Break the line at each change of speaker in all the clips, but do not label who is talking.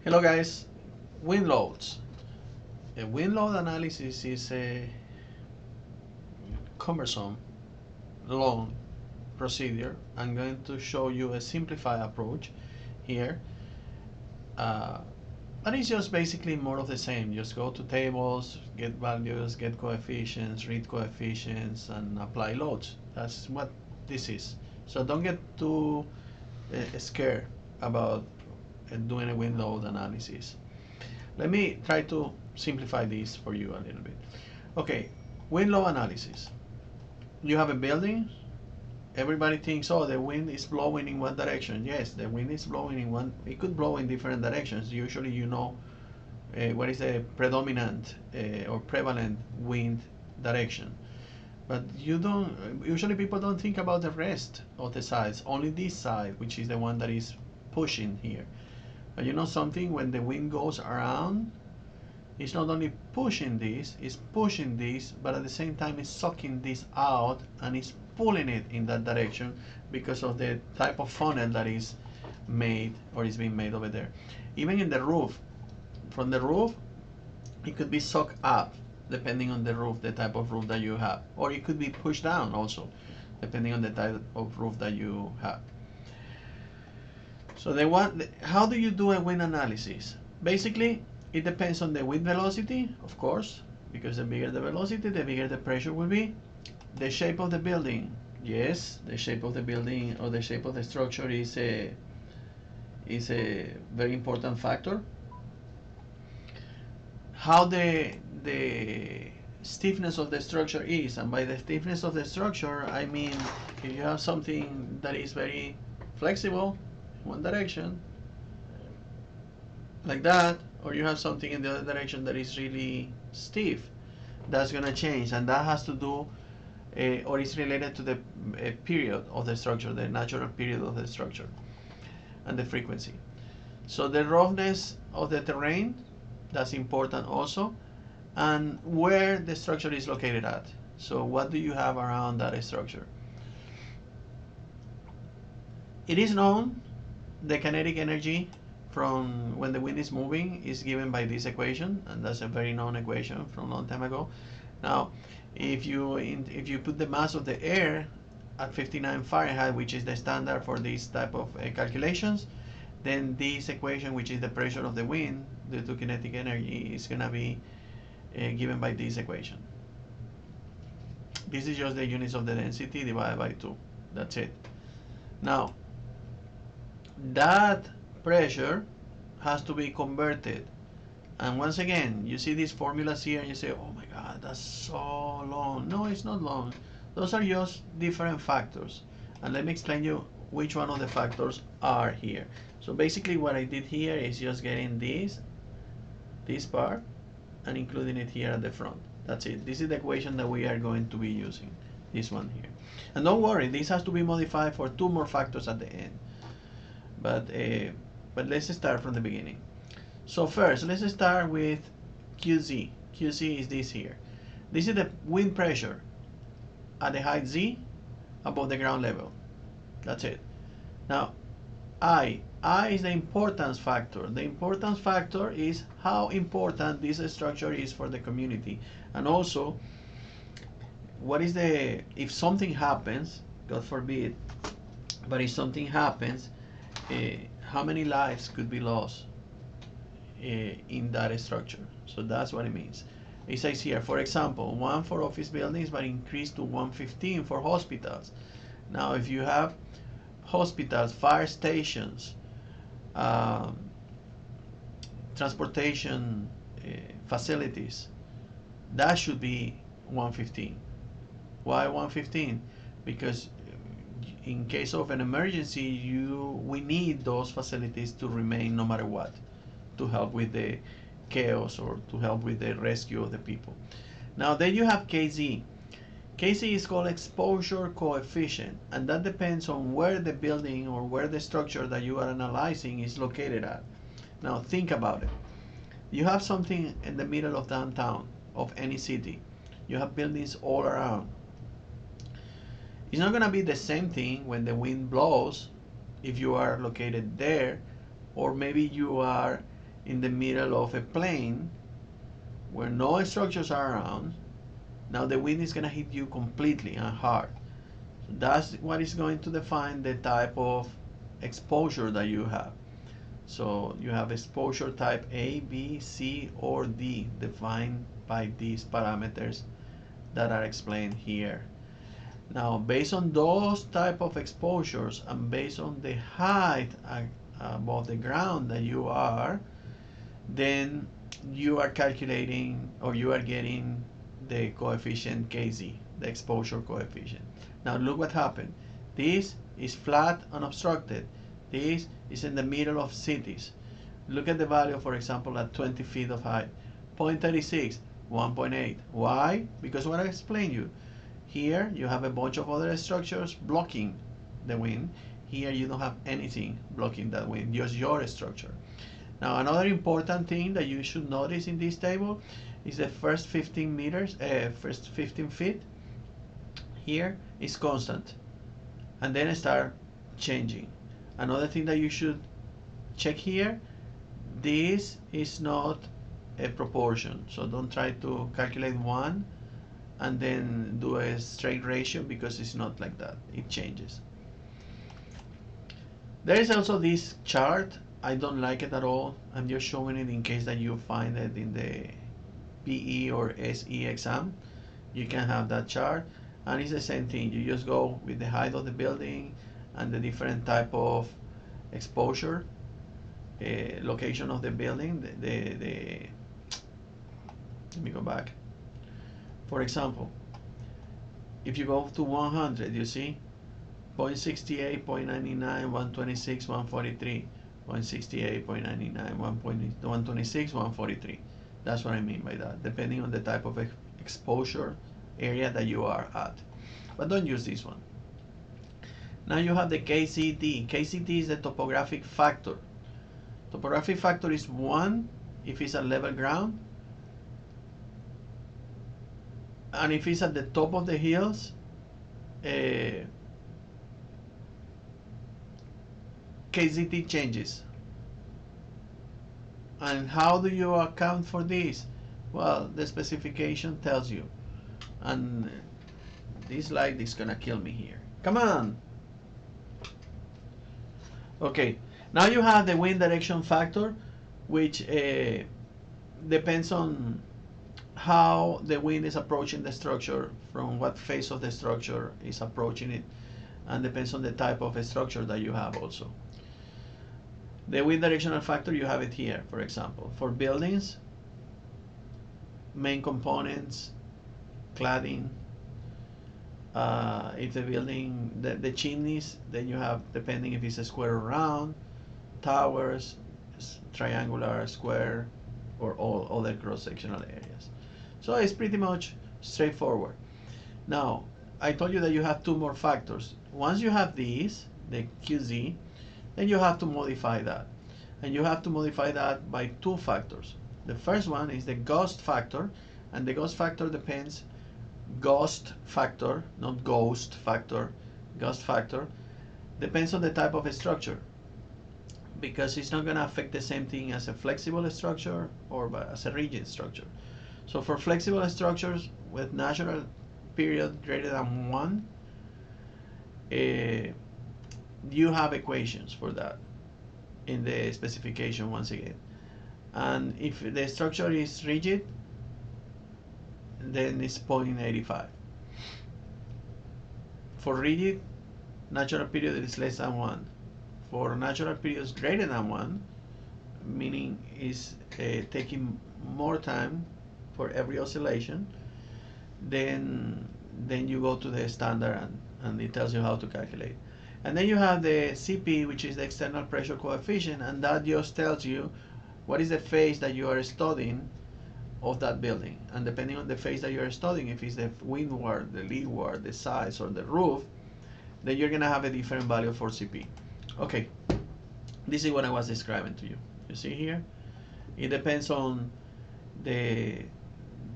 Hello guys, wind loads. A wind load analysis is a cumbersome, long procedure. I'm going to show you a simplified approach here. Uh, but it's just basically more of the same. Just go to tables, get values, get coefficients, read coefficients, and apply loads. That's what this is. So don't get too scared about doing a wind load analysis. Let me try to simplify this for you a little bit. Okay, wind load analysis. You have a building. Everybody thinks, oh, the wind is blowing in one direction. Yes, the wind is blowing in one. It could blow in different directions. Usually, you know what is the predominant or prevalent wind direction. But you don't. Usually, people don't think about the rest of the sides. Only this side, which is the one that is pushing here. But you know something? When the wind goes around, it's not only pushing this, but at the same time it's sucking this out and it's pulling it in that direction because of the type of funnel that is made or is being made over there. Even in the roof, from the roof, it could be sucked up depending on the roof, the type of roof that you have. Or it could be pushed down also, depending on the type of roof that you have. So how do you do a wind analysis? Basically, it depends on the wind velocity, of course, because the bigger the velocity, the bigger the pressure will be. The shape of the building, yes, the shape of the building or the shape of the structure is a very important factor. How the stiffness of the structure is, and by the stiffness of the structure, I mean if you have something that is very flexible in one direction, like that, or you have something in the other direction that is really stiff, that's going to change, and that has to do or is related to the period of the structure, the natural period of the structure, and the frequency. So the roughness of the terrain, that's important also, and where the structure is located at. So what do you have around that structure? It is known the kinetic energy from when the wind is moving is given by this equation, and that's a very known equation from a long time ago. Now, if you put the mass of the air at 59 Fahrenheit, which is the standard for this type of calculations, then this equation, which is the pressure of the wind due to kinetic energy, is going to be given by this equation. This is just the units of the density divided by 2. That's it. Now, that pressure has to be converted. And once again, you see these formulas here and you say, oh my God, that's so long. No, it's not long. Those are just different factors. And let me explain you which one of the factors are here. So basically what I did here is just getting this part, and including it here at the front. That's it. This is the equation that we are going to be using, this one here. And don't worry, this has to be modified for 2 more factors at the end. But let's start from the beginning. So first, let's start with QZ. QZ is this here. This is the wind pressure at the height Z above the ground level. That's it. Now, I is the importance factor. The importance factor is how important this structure is for the community. And also, what is if something happens, God forbid, but if something happens, how many lives could be lost in that structure? So that's what it means. It says here, for example, 1 for office buildings, but increased to 115 for hospitals. Now, if you have hospitals, fire stations, transportation facilities, that should be 115. Why 115? Because in case of an emergency, we need those facilities to remain no matter what, to help with the chaos or to help with the rescue of the people. Now then you have KZ. KZ is called exposure coefficient, and that depends on where the building or where the structure that you are analyzing is located at. Now think about it. You have something in the middle of downtown of any city. You have buildings all around. It's not going to be the same thing when the wind blows if you are located there, or maybe you are in the middle of a plane where no structures are around, now the wind is going to hit you completely and hard. So that's what is going to define the type of exposure that you have. So you have exposure type A, B, C, or D, defined by these parameters that are explained here. Now, based on those type of exposures and based on the height above the ground that you are, then you are calculating, or you are getting the coefficient Kz, the exposure coefficient. Now look what happened. This is flat, unobstructed. This is in the middle of cities. Look at the value, for example, at 20 feet of height. 0.36, 1.8. Why? Because what I explained you. Here you have a bunch of other structures blocking the wind. Here you don't have anything blocking that wind, just your structure. Now another important thing that you should notice in this table is the first 15 meters, first 15 feet here is constant, and then start changing. Another thing that you should check here, this is not a proportion, so don't try to calculate one and then do a straight ratio, because it's not like that, it changes. There is also this chart. I don't like it at all. I'm just showing it in case that you find it in the PE or SE exam. You can have that chart, and it's the same thing. You just go with the height of the building and the different type of exposure, location of the building. Let me go back. For example, if you go to 100, you see 0.68, 0.99, 126, 143, 0.68, 0.99, 126, 143. That's what I mean by that, depending on the type of exposure area that you are at. But don't use this one. Now you have the KCT. KCT is the topographic factor. Topographic factor is 1 if it's at level ground, and if it's at the top of the hills, KCT changes. And how do you account for this? Well, the specification tells you. And this light is gonna kill me here. Come on. Okay, now you have the wind direction factor, which depends on how the wind is approaching the structure, from what phase of the structure is approaching it, and depends on the type of structure that you have also. The wind directional factor, you have it here, for example. For buildings, main components, cladding, if the building, the chimneys, then you have, depending if it's a square or round, towers, triangular, square, or all other cross-sectional areas. So it's pretty much straightforward. Now, I told you that you have two more factors. Once you have these, the QZ, then you have to modify that. And you have to modify that by two factors. The first one is the ghost factor, and the ghost factor depends, ghost factor, not ghost factor, ghost factor, depends on the type of a structure, because it's not going to affect the same thing as a flexible structure or as a rigid structure. So for flexible structures with natural period greater than 1, you have equations for that in the specification once again. And if the structure is rigid, then it's 0.85. For rigid, natural period is less than 1. For natural periods greater than 1, meaning is taking more time for every oscillation, then you go to the standard, and it tells you how to calculate. And then you have the CP, which is the external pressure coefficient, and that just tells you what is the phase that you are studying of that building. And depending on the phase that you are studying, if it's the windward, the leadward, the sides, or the roof, then you're gonna have a different value for CP. Okay, this is what I was describing to you. You see here, it depends on the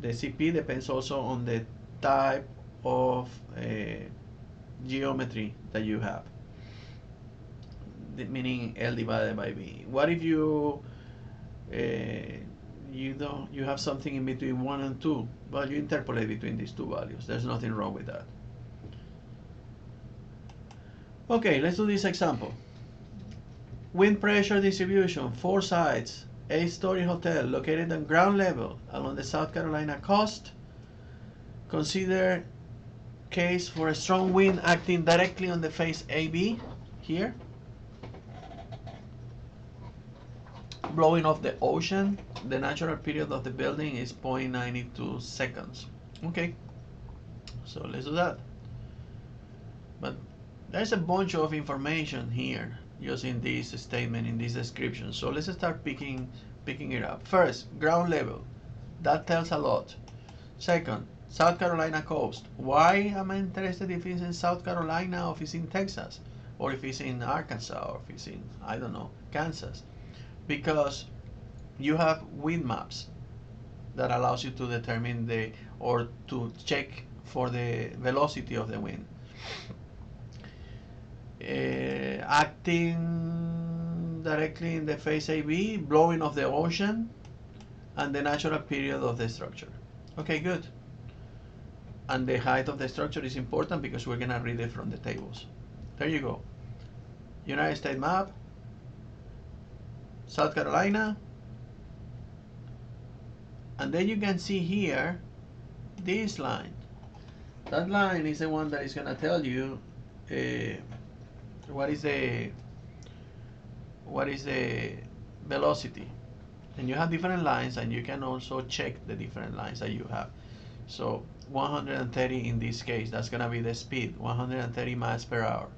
CP depends also on the type of geometry that you have, meaning L divided by B. What if you You have something in between 1 and 2, but you interpolate between these two values. There's nothing wrong with that. Okay, let's do this example. Wind pressure distribution, 4 sides, 8-story hotel located on ground level along the South Carolina coast. Consider case for a strong wind acting directly on the face AB here, blowing off the ocean. The natural period of the building is 0.92 seconds. Okay, so let's do that. But there's a bunch of information here just in this statement, in this description. So let's start picking it up. First, ground level. That tells a lot. Second, South Carolina coast. Why am I interested if it's in South Carolina or if it's in Texas or if it's in Arkansas or if it's in, I don't know, Kansas? Because you have wind maps that allows you to determine or to check for the velocity of the wind. Acting directly in the face AB, blowing off the ocean, and the natural period of the structure. Okay, good. And the height of the structure is important because we're gonna read it from the tables. There you go. United States map, South Carolina, and then you can see here this line. That line is the one that is gonna tell you what is the velocity. And you have different lines, and you can also check the different lines that you have. So 130 in this case, that's gonna be the speed, 130 miles per hour.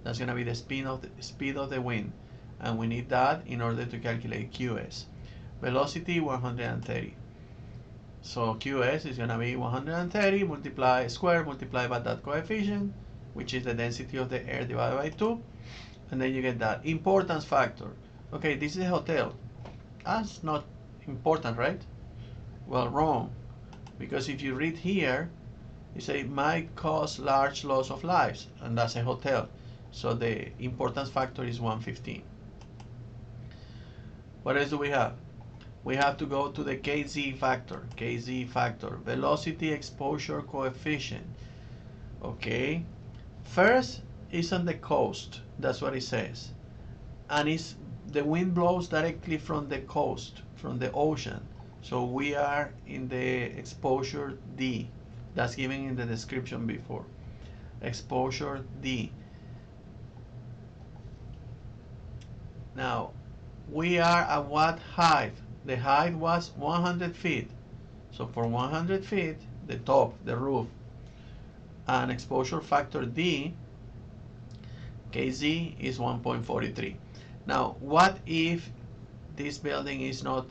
That's gonna be the speed of the wind, and we need that in order to calculate QS. Velocity 130. So QS is gonna be 130 squared multiplied by that coefficient, which is the density of the air divided by 2, and then you get that. Importance factor. Okay, this is a hotel. That's not important, right? Well, wrong. Because if you read here, you say might cause large loss of lives, and that's a hotel. So the importance factor is 115. What else do we have? We have to go to the KZ factor. KZ factor, velocity exposure coefficient. Okay. First is on the coast. That's what it says. And the wind blows directly from the coast, from the ocean. So we are in the exposure D. That's given in the description before. Exposure D. Now, we are at what height? The height was 100 feet. So for 100 feet, the top, the roof, and exposure factor D, KZ is 1.43. Now, what if this building is not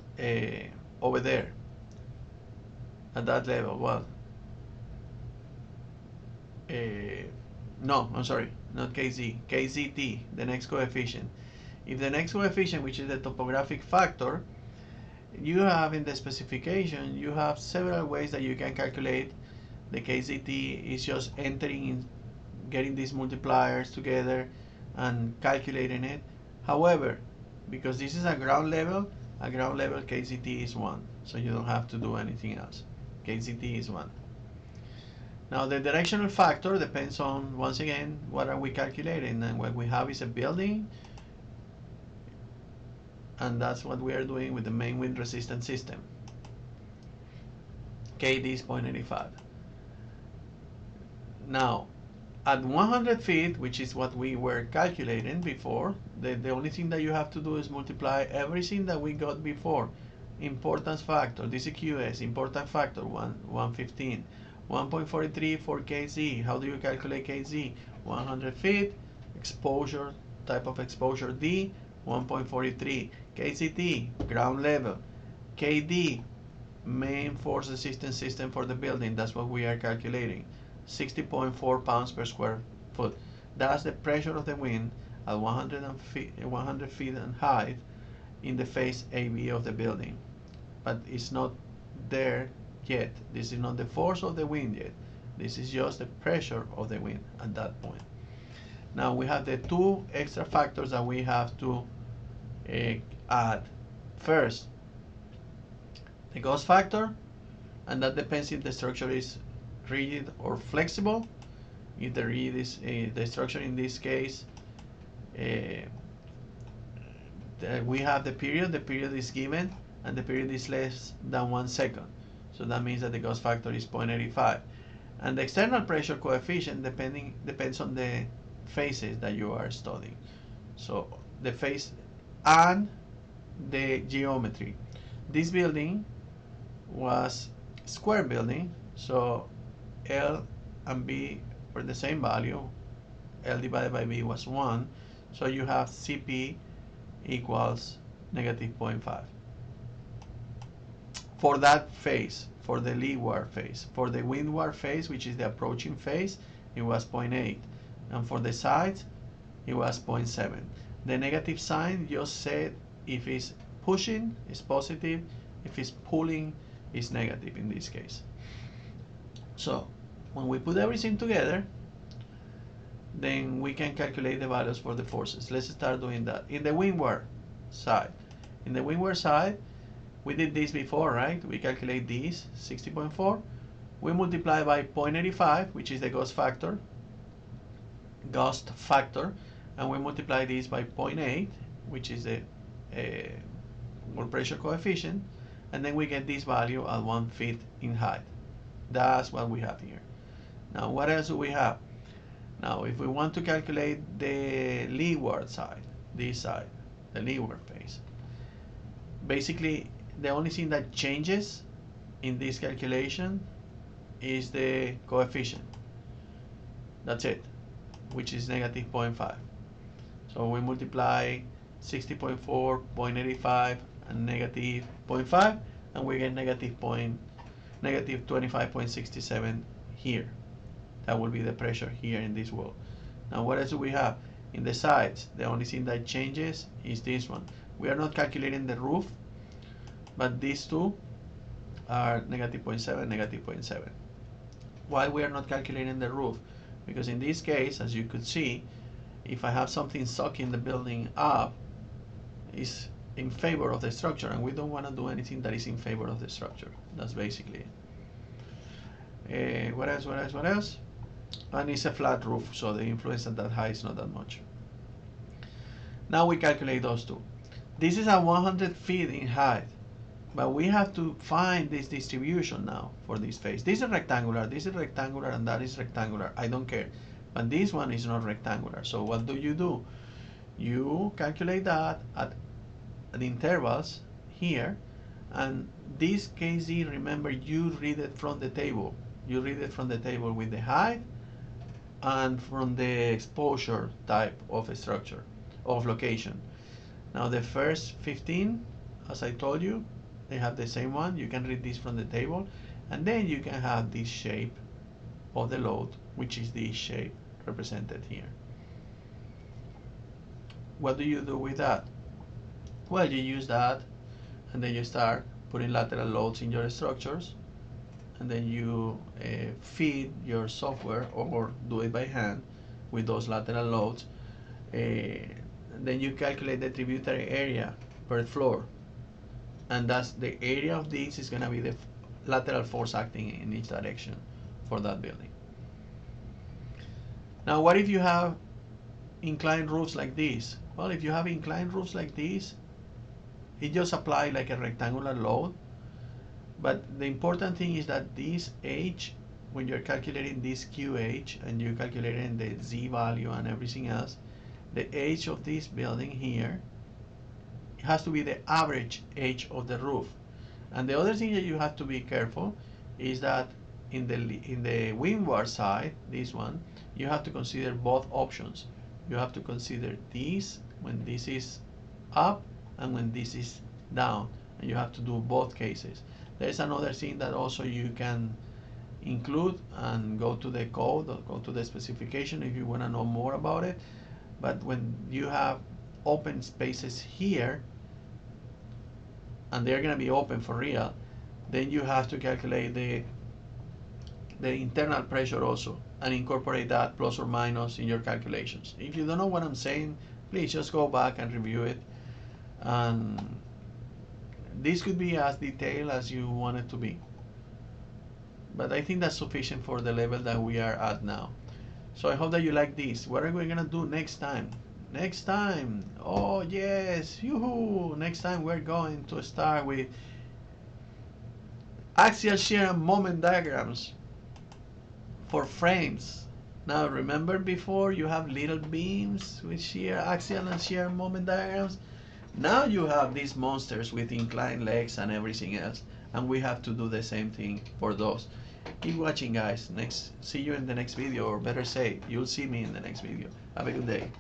over there at that level? Well, no, I'm sorry, not KZ, KZT, the next coefficient. If the next coefficient, which is the topographic factor, you have in the specification, you have several ways that you can calculate the KZT. Is just entering in, getting these multipliers together and calculating it. However, because this is a ground level KZT is 1, so you don't have to do anything else. KZT is 1. Now the directional factor depends on, once again, what are we calculating, and what we have is a building, and that's what we are doing with the main wind resistant system. KD is 0.85. Now, at 100 feet, which is what we were calculating before, the only thing that you have to do is multiply everything that we got before. Importance factor, this is QS, importance factor 115. 1.43 for KZ. How do you calculate KZ? 100 feet, exposure, type of exposure D, 1.43. KCT, ground level. KD, main force resistance system for the building. That's what we are calculating. 60.4 pounds per square foot. That's the pressure of the wind at 100 feet in height in the face AB of the building. But it's not there yet. This is not the force of the wind yet. This is just the pressure of the wind at that point. Now we have the two extra factors that we have to add. First, the ghost factor, and that depends if the structure is rigid or flexible. If the rigid is the structure in this case, we have the period is given, and the period is less than 1 second. So that means that the ghost factor is 0.85. And the external pressure coefficient depends on the phases that you are studying. So the phase and the geometry. This building was square building, so L and B were the same value. L divided by B was 1, so you have CP equals negative 0.5 for that phase, for the leeward phase. For the windward phase, which is the approaching phase, it was 0.8, and for the sides it was 0.7. The negative sign just said if it's pushing it's positive, if it's pulling it's negative in this case. So when we put everything together, then we can calculate the values for the forces. Let's start doing that. In the windward side, we did this before, right? We calculate this 60.4. We multiply by 0.85, which is the ghost factor, and we multiply this by 0.8, which is the wall pressure coefficient, and then we get this value at 1 feet in height. That's what we have here. Now, what else do we have? Now, if we want to calculate the leeward side, this side, the leeward phase, basically the only thing that changes in this calculation is the coefficient. That's it, which is negative 0.5. So we multiply 60.4, 0.85, and negative 0.5, and we get negative 25.67 here. That will be the pressure here in this wall. Now, what else do we have? In the sides, the only thing that changes is this one. We are not calculating the roof, but these two are negative 0.7, negative 0.7. Why we are not calculating the roof? Because in this case, as you could see, if I have something sucking the building up, it's in favor of the structure, and we don't want to do anything that is in favor of the structure. That's basically it. What else? And it's a flat roof, so the influence at that height is not that much. Now we calculate those two. This is at 100 feet in height, but we have to find this distribution now for this face. This is rectangular, and that is rectangular. I don't care. But this one is not rectangular. So what do? You calculate that at intervals here, and this KZ, remember, you read it from the table. You read it from the table with the height and from the exposure type of a structure, of location. Now the first 15, as I told you, they have the same one. You can read this from the table, and then you can have this shape of the load, which is this shape represented here. What do you do with that? Well, you use that, and then you start putting lateral loads in your structures, and then you feed your software or do it by hand with those lateral loads. Then you calculate the tributary area per floor, and that's the area of this is going to be the lateral force acting in each direction for that building. Now, what if you have inclined roofs like this? Well, if you have inclined roofs like this, it just apply like a rectangular load. But the important thing is that this H, when you're calculating this QH and you're calculating the Z value and everything else, the H of this building here, it has to be the average H of the roof. And the other thing that you have to be careful is that in the windward side, this one, you have to consider both options. You have to consider this when this is up and when this is down, and you have to do both cases. There's another thing that also you can include and go to the code or go to the specification if you want to know more about it. But when you have open spaces here, and they're going to be open for real, then you have to calculate the internal pressure also and incorporate that plus or minus in your calculations. If you don't know what I'm saying, please just go back and review it, and This could be as detailed as you want it to be. But I think that's sufficient for the level that we are at now. So I hope that you like this. What are we gonna do next time? Next time, oh yes, yoo-hoo! Next time we're going to start with axial shear and moment diagrams for frames. Now remember before you have little beams with shear, axial and shear moment diagrams? Now you have these monsters with inclined legs and everything else, and we have to do the same thing for those. Keep watching, guys. See you in the next video, or better say, you'll see me in the next video. Have a good day.